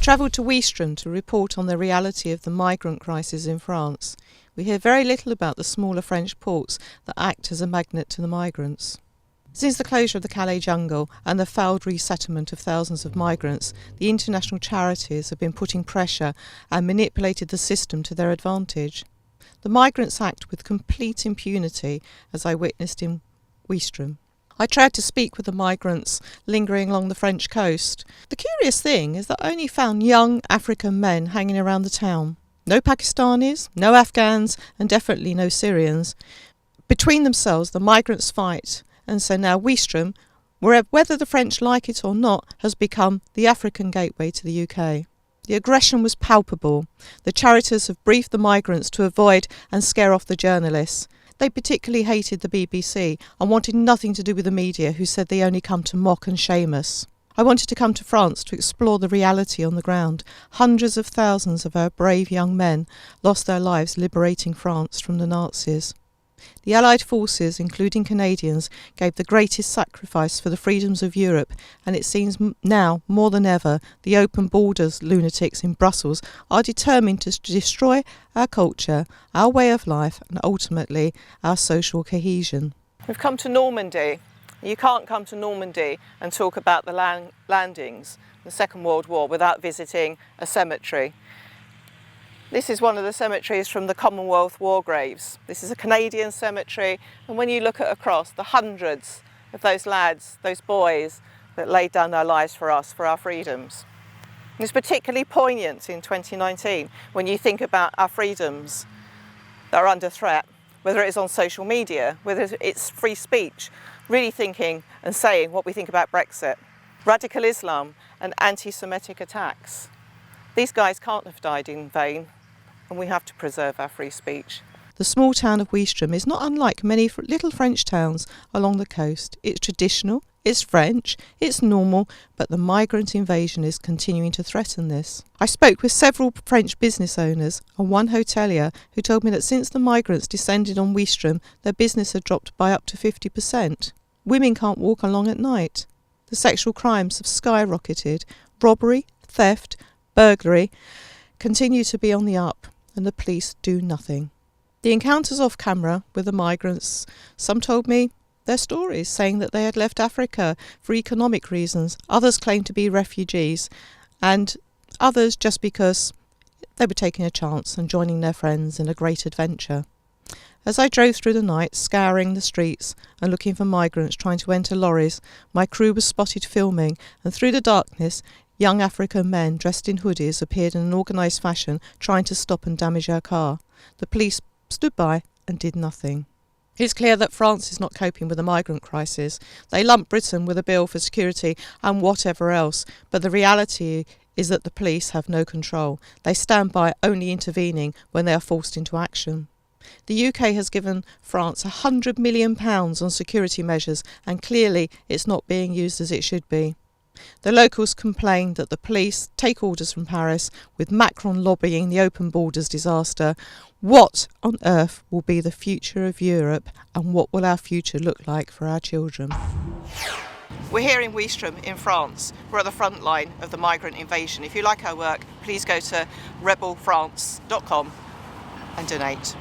travelled to Ouistreham to report on the reality of the migrant crisis in France. We hear very little about the smaller French ports that act as a magnet to the migrants. Since the closure of the Calais jungle and the failed resettlement of thousands of migrants, the international charities have been putting pressure and manipulated the system to their advantage. The migrants act with complete impunity, as I witnessed in Ouistreham. I tried to speak with the migrants lingering along the French coast. The curious thing is that I only found young African men hanging around the town. No Pakistanis, no Afghans, and definitely no Syrians. Between themselves, the migrants fight, and so now Ouistreham, whether the French like it or not, has become the African gateway to the UK. The aggression was palpable. The charities have briefed the migrants to avoid and scare off the journalists. They particularly hated the BBC and wanted nothing to do with the media, who said they only come to mock and shame us. I wanted to come to France to explore the reality on the ground. Hundreds of thousands of our brave young men lost their lives liberating France from the Nazis. The Allied forces, including Canadians, gave the greatest sacrifice for the freedoms of Europe, and it seems now, more than ever, the open borders lunatics in Brussels are determined to destroy our culture, our way of life, and ultimately our social cohesion. We've come to Normandy. You can't come to Normandy and talk about the landings, the Second World War, without visiting a cemetery. This is one of the cemeteries from the Commonwealth War Graves. This is a Canadian cemetery, and when you look across the hundreds of those lads, those boys that laid down their lives for us, for our freedoms. It's particularly poignant in 2019 when you think about our freedoms that are under threat, whether it's on social media, whether it's free speech, really thinking and saying what we think about Brexit, radical Islam and anti-Semitic attacks. These guys can't have died in vain, and we have to preserve our free speech. The small town of Ouistreham is not unlike many little French towns along the coast. It's traditional, it's French, it's normal, but the migrant invasion is continuing to threaten this. I spoke with several French business owners and one hotelier who told me that since the migrants descended on Ouistreham, their business had dropped by up to 50%. Women can't walk along at night. The sexual crimes have skyrocketed. Robbery, theft, burglary continue to be on the up, and the police do nothing. The encounters off camera with the migrants, some told me their stories, saying that they had left Africa for economic reasons. Others claimed to be refugees, and others just because they were taking a chance and joining their friends in a great adventure. As I drove through the night, scouring the streets and looking for migrants trying to enter lorries, my crew was spotted filming, and through the darkness, young African men dressed in hoodies appeared in an organised fashion, trying to stop and damage our car. The police stood by and did nothing. It's clear that France is not coping with the migrant crisis. They lump Britain with a bill for security and whatever else, but the reality is that the police have no control. They stand by, only intervening when they are forced into action. The UK has given France £100 million on security measures, and clearly it's not being used as it should be. The locals complained that the police take orders from Paris, with Macron lobbying the open borders disaster. What on earth will be the future of Europe, and what will our future look like for our children? We're here in Ouistreham in France. We're at the front line of the migrant invasion. If you like our work, please go to rebelfrance.com and donate.